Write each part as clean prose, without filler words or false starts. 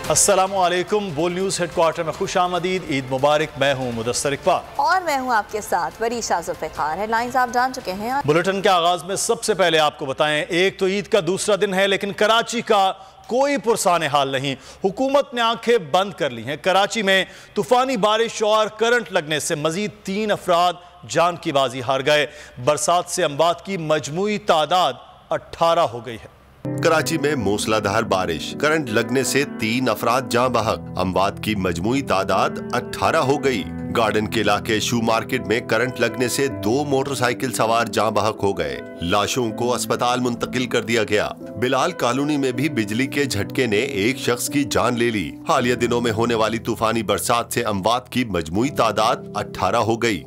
अस्सलामुअलैकुम। बोल news headquarter में खुश आमदीद। ईद मुबारक। मैं हूँ मुदस्सर इकबाल और मैं हूँ आपके साथ वरीशा जुल्फ़िकार। हेडलाइंस आप जान चुके हैं। बुलेटिन के आगाज में सबसे पहले आपको बताएं, एक तो ईद का दूसरा दिन है लेकिन कराची का कोई पुरसान हाल नहीं। हुकूमत ने आंखें बंद कर ली हैं। कराची में तूफानी बारिश और करंट लगने से मजीद 3 अफराद जान की बाजी हार गए। बरसात से अमवात की मजमूई तादाद 18 हो गई है। कराची में मूसलाधार बारिश, करंट लगने से 3 अफराद जाँ बहक, अमवात की मजमूई तादाद 18 हो गई। गार्डन के इलाके शू मार्केट में करंट लगने से 2 मोटरसाइकिल सवार जाँ बहक हो गए। लाशों को अस्पताल मुंतकिल कर दिया गया। बिलाल कॉलोनी में भी बिजली के झटके ने एक शख्स की जान ले ली। हालिया दिनों में होने वाली तूफानी बरसात से अमवात की मजमूई तादाद 18 हो गई।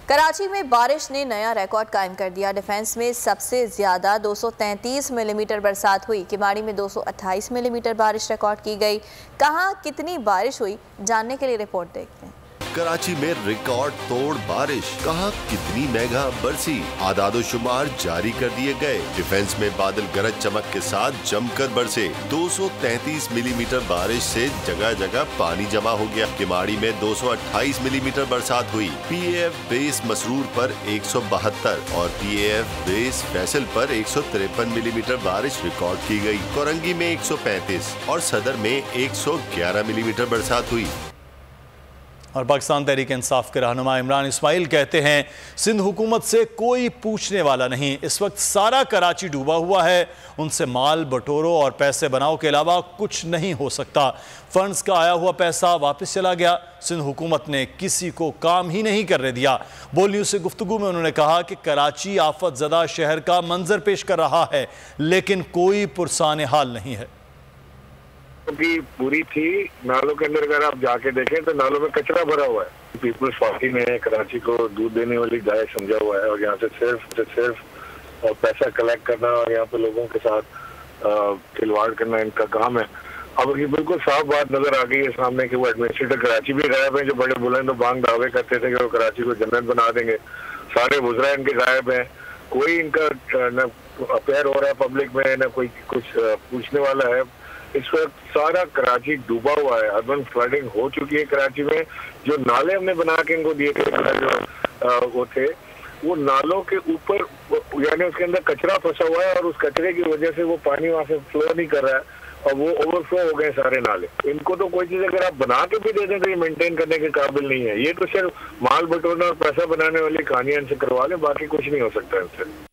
कराची में बारिश ने नया रिकॉर्ड कायम कर दिया। डिफेंस में सबसे ज्यादा 233 मिलीमीटर बरसात हुई। किमाड़ी में 228 मिलीमीटर बारिश रिकॉर्ड की गई। कहां कितनी बारिश हुई, जानने के लिए रिपोर्ट देखते हैं। कराची में रिकॉर्ड तोड़ बारिश, कहां कितनी मेगा बरसी, आदादो शुमार जारी कर दिए गए। डिफेंस में बादल गरज चमक के साथ जमकर बरसे। 233 मिलीमीटर बारिश से जगह जगह पानी जमा हो गया। किमाड़ी में 228 मिलीमीटर बरसात हुई। PAF बेस मसरूर पर 172 और PAF बेस फैसल पर 153 मिलीमीटर बारिश रिकॉर्ड की गई। कोरंगी में 135 और सदर में 111 मिलीमीटर बरसात हुई। और पाकिस्तान तहरीक इंसाफ के रहनुमा इमरान इस्माइल कहते हैं, सिंध हुकूमत से कोई पूछने वाला नहीं। इस वक्त सारा कराची डूबा हुआ है। उनसे माल बटोरो और पैसे बनाओ के अलावा कुछ नहीं हो सकता। फंड्स का आया हुआ पैसा वापस चला गया। सिंध हुकूमत ने किसी को काम ही नहीं करने दिया। बोल न्यूज़ से गुफ्तगू में उन्होंने कहा कि कराची आफत ज़दा शहर का मंजर पेश कर रहा है लेकिन कोई पुरसान हाल नहीं है। की पूरी थी। नालों के अंदर अगर आप जाके देखें तो नालों में कचरा भरा हुआ है। पीपल्स पार्टी ने कराची को दूध देने वाली गाय समझा हुआ है और यहाँ से सिर्फ पैसा कलेक्ट करना और यहाँ पे लोगों के साथ खिलवाड़ करना इनका काम है। अब ये बिल्कुल साफ बात नजर आ गई है सामने कि वो एडमिनिस्ट्रेटर कराची भी गायब है, जो बड़े बुलंद बांग दावे करते थे कि वो कराची को जन्नत बना देंगे। सारे वुज़रा इनके गायब हैं। कोई इनका न अफेयर हो रहा है पब्लिक में, न कोई कुछ पूछने वाला है। इस वक्त सारा कराची डूबा हुआ है। अर्बन फ्लडिंग हो चुकी है कराची में। जो नाले हमने बना के इनको दिए थे, जो वो थे, वो नालों के ऊपर यानी उसके अंदर कचरा फंसा हुआ है और उस कचरे की वजह से वो पानी वहां से फ्लो नहीं कर रहा है और वो ओवरफ्लो हो गए सारे नाले। इनको तो कोई चीज अगर आप बना के भी दे दें तो ये मेंटेन करने के काबिल नहीं है। ये तो सिर्फ माल बटोरना और पैसा बनाने वाली कहानियां इनसे करवा लें, बाकी कुछ नहीं हो सकता इनसे।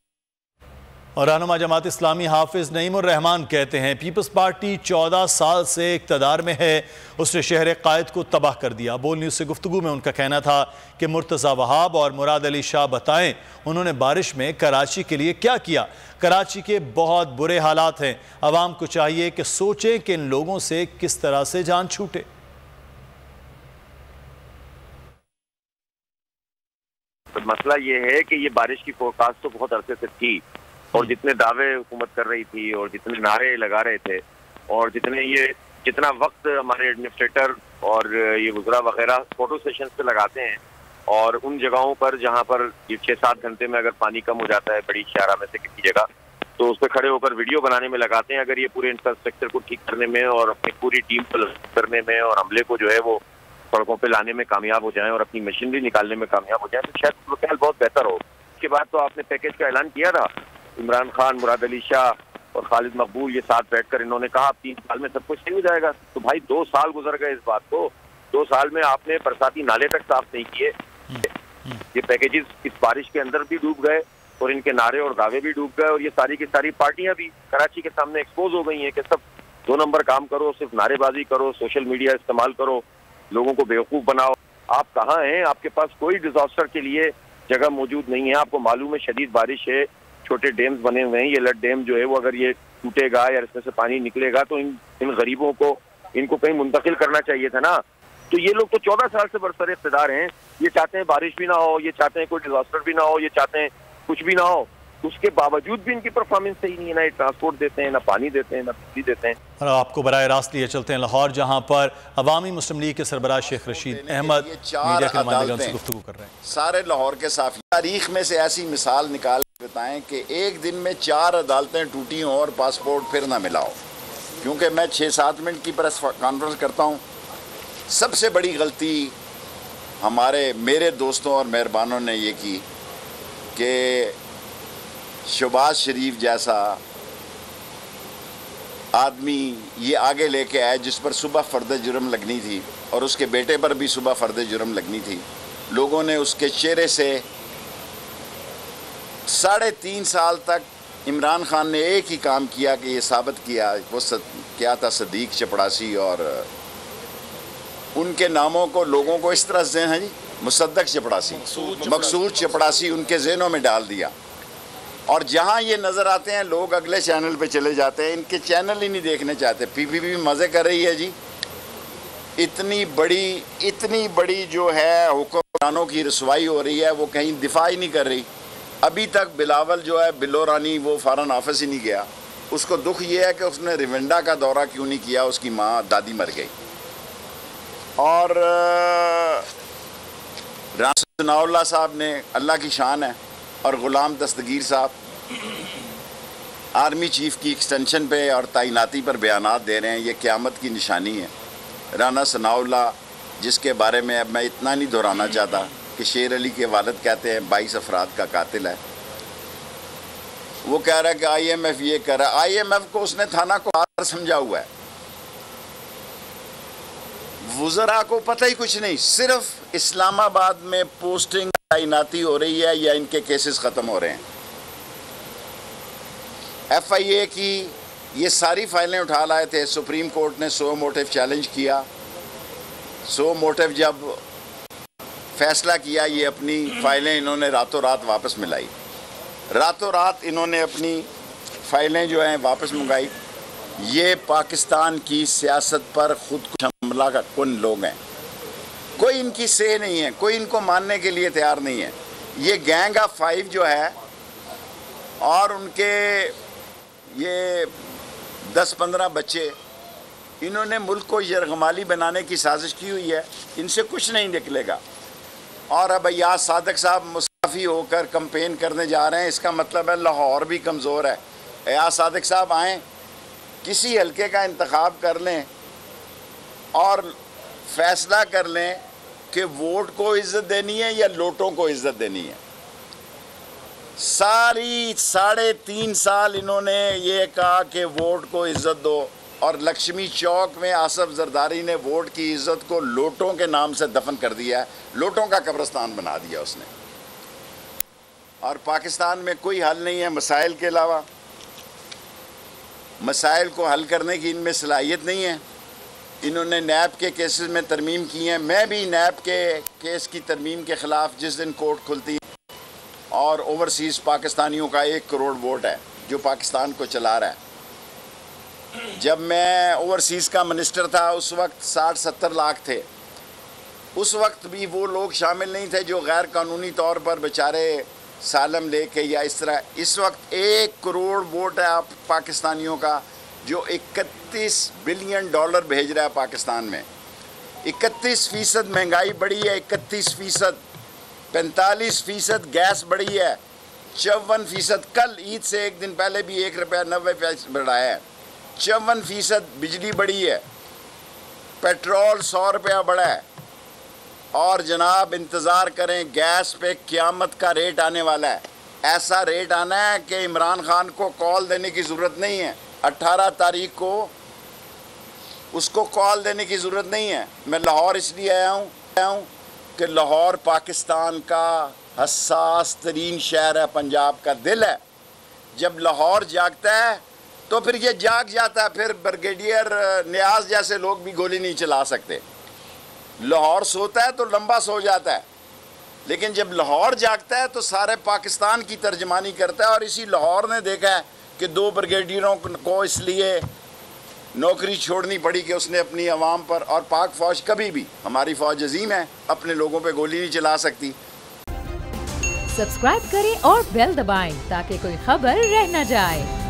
और रहनुमा जमात इस्लामी हाफिज नईमुर रहमान कहते हैं, पीपल्स पार्टी 14 साल से इक़्तिदार में है। उसने शहर कायद को तबाह कर दिया। बोल न्यूज़ से गुफ्तगू में उनका कहना था कि मुर्तज़ा वहाब और मुराद अली शाह बताएं उन्होंने बारिश में कराची के लिए क्या किया। कराची के बहुत बुरे हालात हैं। अवाम को चाहिए कि सोचें कि इन लोगों से किस तरह से जान छूटे। मसला ये है कि ये बारिश की फोरकास्ट तो बहुत अरसे से थी और जितने दावे हुकूमत कर रही थी और जितने नारे लगा रहे थे और जितना वक्त हमारे एडमिनिस्ट्रेटर और ये वुज़रा वगैरह फोटो सेशन पे लगाते हैं और उन जगहों पर जहाँ पर 6-7 घंटे में अगर पानी कम हो जाता है बड़ी शारा में से किसी जगह, तो उस पर खड़े होकर वीडियो बनाने में लगाते हैं। अगर ये पूरे इंफ्रास्ट्रक्चर को ठीक करने में और अपनी पूरी टीम को करने में और हमले को जो है वो सड़कों पर लाने में कामयाब हो जाएं और अपनी मशीनरी निकालने में कामयाब हो जाए तो शायद सूरत हाल बहुत बेहतर हो। उसके बाद तो आपने पैकेज का ऐलान किया था। इमरान खान, मुराद अली शाह और खालिद मकबूल ये साथ बैठकर इन्होंने कहा 3 साल में सब कुछ सही हो जाएगा। तो भाई 2 साल गुजर गए इस बात को। 2 साल में आपने बरसाती नाले तक साफ नहीं किए। ये पैकेजेस इस बारिश के अंदर भी डूब गए और इनके नारे और दावे भी डूब गए और ये सारी की सारी पार्टियां भी कराची के सामने एक्सपोज हो गई हैं कि सब 2 नंबर काम करो, सिर्फ नारेबाजी करो, सोशल मीडिया इस्तेमाल करो, लोगों को बेवकूफ़ बनाओ। आप कहाँ हैं? आपके पास कोई डिजास्टर के लिए जगह मौजूद नहीं है। आपको मालूम है शदीद बारिश है, छोटे डैम्स बने हुए हैं। ये लट डैम जो है वो अगर ये टूटेगा या इसमें से पानी निकलेगा तो इन गरीबों को इनको कहीं मुंतकिल करना चाहिए था ना। तो ये लोग तो 14 साल से बरसर इक़्तिदार हैं। ये चाहते हैं बारिश भी ना हो, ये चाहते हैं कोई डिजास्टर भी ना हो, ये चाहते हैं कुछ भी ना हो। उसके बावजूद भी इनकी परफॉर्मेंस सही नहीं है। ना ये ट्रांसपोर्ट देते हैं, ना पानी देते हैं, ना बिजली देते हैं। और आपको बराह रास्त लिए चलते हैं लाहौर, जहाँ पर अवामी मुस्लिम लीग के सरबराह शेख रशीद अहमद मीडिया के नुमाइंदगान से गुफ्तगू कर रहे हैं। सारे लाहौर के साफ तारीख में से ऐसी मिसाल निकाल बताएं कि एक दिन में 4 अदालतें टूटी हों और पासपोर्ट फिर ना मिला हो। क्योंकि मैं 6-7 मिनट की प्रेस कॉन्फ्रेंस करता हूँ। सबसे बड़ी गलती मेरे दोस्तों और मेहरबानों ने ये की कि शहबाज शरीफ जैसा आदमी ये आगे लेके आए जिस पर सुबह फ़र्द जुर्म लगनी थी और उसके बेटे पर भी सुबह फ़र्द जुर्म लगनी थी। लोगों ने उसके चेहरे से 3.5 साल तक इमरान खान ने एक ही काम किया कि ये साबित किया, वो क्या था, सदीक चपड़ासी, और उनके नामों को लोगों को इस तरह से हैं जी, मुसद्दक चपड़ासी, मकसूद चपड़ासी उनके ज़हनों में डाल दिया। और जहाँ ये नज़र आते हैं लोग अगले चैनल पे चले जाते हैं, इनके चैनल ही नहीं देखने चाहते। पीपीपी मज़े कर रही है जी, इतनी बड़ी जो है हुक्मरानों की रसवाई हो रही है, वो कहीं दिफा ही नहीं कर रही। अभी तक बिलावल जो है बिल्लो रानी वो फॉरेन ऑफिस ही नहीं गया। उसको दुख ये है कि उसने रिवेंडा का दौरा क्यों नहीं किया, उसकी माँ दादी मर गई। और राना सनाउल्लाह साहब ने, अल्लाह की शान है, और ग़ुलाम दस्तगीर साहब आर्मी चीफ़ की एक्सटेंशन पे और तैनाती पर बयानात दे रहे हैं। ये क़यामत की निशानी है। राना सनाउल्लाह, जिसके बारे में अब मैं इतना नहीं दोहराना चाहता कि शेर अली के वालिद कहते हैं 22 अफराद का कातिल है, वो कह रहा है कि IMF ये कह रहा है। IMF को उसने थाना को हार समझा हुआ है, वुज़रा को पता ही कुछ नहीं। सिर्फ इस्लामाबाद में पोस्टिंग तैनाती हो रही है या इनके केसेस ख़त्म हो रहे हैं। FIA की ये सारी फाइलें उठा लाए थे। सुप्रीम कोर्ट ने सो मोटिव चैलेंज किया। सो मोटिव जब फैसला किया, ये अपनी फाइलें इन्होंने रातों रात वापस मिलाई। रातों रात इन्होंने अपनी फाइलें जो हैं वापस मंगाई। ये पाकिस्तान की सियासत पर खुद कुछ हमला का कौन लोग हैं, कोई इनकी से नहीं है, कोई इनको मानने के लिए तैयार नहीं है। ये गैंग ऑफ 5 जो है और उनके ये 10-15 बच्चे, इन्होंने मुल्क को यरगमाली बनाने की साजिश की हुई है। इनसे कुछ नहीं निकलेगा। और अब अय्याज सादिक साहब मुसाफी होकर कंपेन करने जा रहे हैं, इसका मतलब है लाहौर भी कमज़ोर है। अय्याज सादिक साहब आएँ, किसी हल्के का इंतखाब कर लें और फैसला कर लें कि वोट को इज़्ज़त देनी है या लोटों को इज़्ज़त देनी है। सारी 3.5 साल इन्होंने ये कहा कि वोट को इज़्ज़त दो, और लक्ष्मी चौक में आसफ जरदारी ने वोट की इज़्ज़त को लोटों के नाम से दफन कर दिया है। लोटों का कब्रिस्तान बना दिया उसने। और पाकिस्तान में कोई हल नहीं है मसाइल के अलावा। मसाइल को हल करने की इनमें सलाहियत नहीं है। इन्होंने नैब के केसेस में तरमीम की हैं। मैं भी नैब के केस की तरमीम के ख़िलाफ़, जिस दिन कोर्ट खुलती है और ओवरसीज़ पाकिस्तानियों का 1 करोड़ वोट है जो पाकिस्तान को चला रहा है। जब मैं ओवरसीज़ का मिनिस्टर था उस वक्त 60-70 लाख थे। उस वक्त भी वो लोग शामिल नहीं थे जो गैर कानूनी तौर पर बेचारे सालम लेके या इस तरह। इस वक्त 1 करोड़ वोट है आप पाकिस्तानियों का, जो 31 बिलियन डॉलर भेज रहा है पाकिस्तान में। 31% महंगाई बढ़ी है, 31%, 45% गैस बढ़ी है, 54%, कल ईद से एक दिन पहले भी 1 रुपया 90 पैसे बढ़ाया है, 54% बिजली बढ़ी है, पेट्रोल 100 रुपया बढ़ा है। और जनाब इंतज़ार करें, गैस पे क़यामत का रेट आने वाला है। ऐसा रेट आना है कि इमरान खान को कॉल देने की ज़रूरत नहीं है। 18 तारीख को उसको कॉल देने की ज़रूरत नहीं है। मैं लाहौर इसलिए आया हूँ कि लाहौर पाकिस्तान का हसास तरीन शहर है, पंजाब का दिल है। जब लाहौर जागता है तो फिर ये जाग जाता है। फिर ब्रिगेडियर नियाज जैसे लोग भी गोली नहीं चला सकते। लाहौर सोता है तो लंबा सो जाता है, लेकिन जब लाहौर जागता है तो सारे पाकिस्तान की तर्जमानी करता है। और इसी लाहौर ने देखा है कि 2 ब्रिगेडियरों को इसलिए नौकरी छोड़नी पड़ी कि उसने अपनी आवाम पर, और पाक फ़ौज कभी भी, हमारी फ़ौज अजीम है, अपने लोगों पे गोली नहीं चला सकती। सब्सक्राइब करें और बेल दबाएं ताकि कोई खबर रह न जाए।